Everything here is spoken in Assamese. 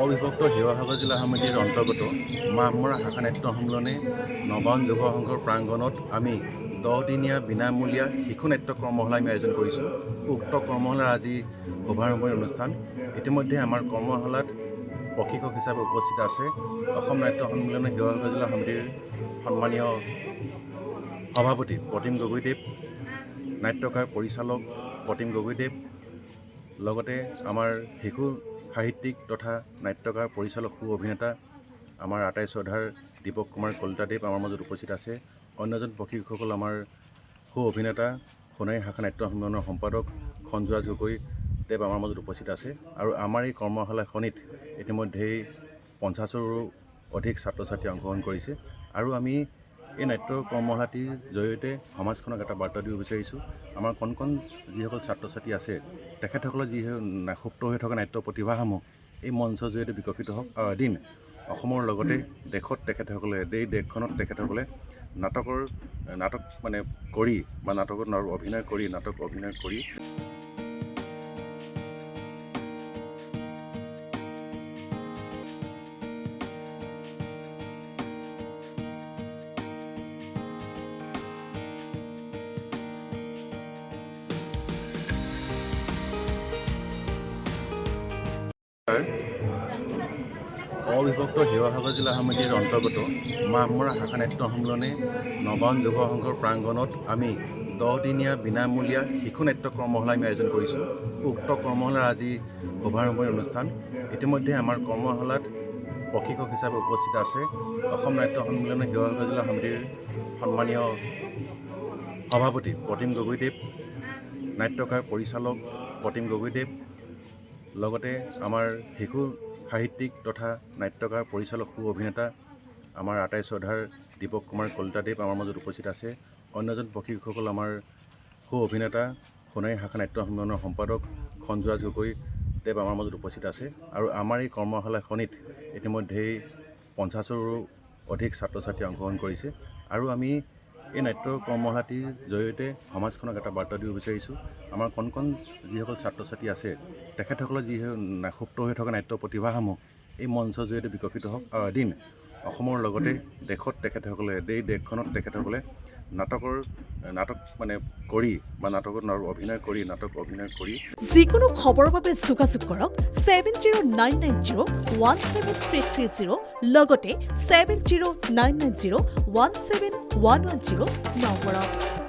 অবিভক্ত শিৱসাগৰ জিলা সমিতিৰ অন্তৰ্গত মাহমৰা শাখা নাট্য সন্মিলনে নবায়ন যুৱ সংঘৰ প্ৰাংগণত আমি 10 দিনীয়া বিনামূলীয়া শিশু নাট্য কৰ্মশালা আমি আয়োজন কৰিছোঁ। উক্ত কৰ্মশালাৰ আজি শুভাৰম্ভণি অনুষ্ঠান। ইতিমধ্যে আমাৰ কৰ্মশালাত প্ৰশিক্ষক হিচাপে উপস্থিত আছে অসম নাট্য সন্মিলনৰ শিৱসাগৰ জিলা সমিতিৰ সন্মানীয় সভাপতি প্ৰতিম গগৈদেৱ, নাট্যকাৰ পৰিচালক প্ৰতিম গগৈদেৱ, লগতে আমাৰ শিশু সাহিত্যিক তথা নাট্যকাৰ পৰিচালক সু অভিনেতা আমাৰ আটাই শ্ৰদ্ধাৰ দীপক কুমাৰ কলিতাদেৱ আমাৰ মাজত উপস্থিত আছে। অন্যজন প্ৰশিক্ষকসকল আমাৰ সু অভিনেতা সোণাৰী শাখা নাট্য সন্মিলনৰ সম্পাদক খঞ্জুৰাজ গগৈদেৱ আমাৰ মাজত উপস্থিত আছে। আৰু আমাৰ এই কৰ্মশালাখনিত ইতিমধ্যেই 50ৰো অধিক ছাত্ৰ ছাত্ৰী অংশগ্ৰহণ কৰিছে। আৰু আমি এই নাট্য কৰ্মশালাটিৰ জৰিয়তে সমাজখনক এটা বাৰ্তা দিব বিচাৰিছোঁ। আমাৰ কণ কণ যিসকল ছাত্ৰ ছাত্ৰী আছে তেখেতসকলৰ যি সুপ্ত হৈ থকা নাট্য প্ৰতিভাসমূহ এই মঞ্চৰ জৰিয়তে বিকশিত হওক আৰু এদিন অসমৰ লগতে দেশত তেখেতসকলে এই দেশখনত তেখেতসকলে নাটক কৰি বা নাটক অভিনয় কৰি অবিভক্ত শিৱসাগৰ জিলা সমিতিৰ অন্তৰ্গত মাহমৰা শাখা নাট্য সন্মিলনে নবায়ন যুৱ সংঘৰ প্ৰাংগণত আমি 10 দিনীয়া বিনামূলীয়া শিশু নাট্য কৰ্মশালা আমি আয়োজন কৰিছোঁ। উক্ত কৰ্মশালাৰ আজি শুভাৰম্ভণি অনুষ্ঠান। ইতিমধ্যে আমাৰ কৰ্মশালাত প্ৰশিক্ষক হিচাপে উপস্থিত আছে অসম নাট্য সন্মিলনৰ শিৱসাগৰ জিলা সমিতিৰ সন্মানীয় সভাপতি প্ৰতিম গগৈদেৱ, নাট্যকাৰ পৰিচালক প্ৰতিম গগৈদেৱ, লগতে আমাৰ শিশু সাহিত্যিক তথা নাট্যকাৰ পৰিচালক সু অভিনেতা আমাৰ আটাই শ্ৰদ্ধাৰ দীপক কুমাৰ কলিতাদেৱ আমাৰ মাজত উপস্থিত আছে। অন্যজন প্ৰশিক্ষকসকল আমাৰ সু অভিনেতা সোণাৰী শাখা নাট্য সন্মিলনৰ সম্পাদক খঞ্জুৰাজ গগৈদেৱ আমাৰ মাজত উপস্থিত আছে। আৰু আমাৰ এই কৰ্মশালাখনিত ইতিমধ্যেই 50ৰো অধিক ছাত্ৰ ছাত্ৰী অংশগ্ৰহণ কৰিছে। আৰু আমি এই নাট্য কৰ্মশালাটিৰ জৰিয়তে সমাজখনক এটা বাৰ্তা দিব বিচাৰিছোঁ। আমাৰ কণ কণ যিসকল ছাত্ৰ ছাত্ৰী আছে তেখেতসকলৰ যি সুপ্ত হৈ থকা নাট্য প্ৰতিভাসমূহ এই মঞ্চৰ জৰিয়তে বিকশিত হওক আৰু এদিন অসমৰ লগতে দেশত তেখেতসকলে এই দেশখনত তেখেতসকলে নাটক কৰি বা নাটক অভিনয় কৰি যিকোনো খবৰৰ বাবে যোগাযোগ কৰক 7099017330 লগতে 7099017110 নম্বৰত।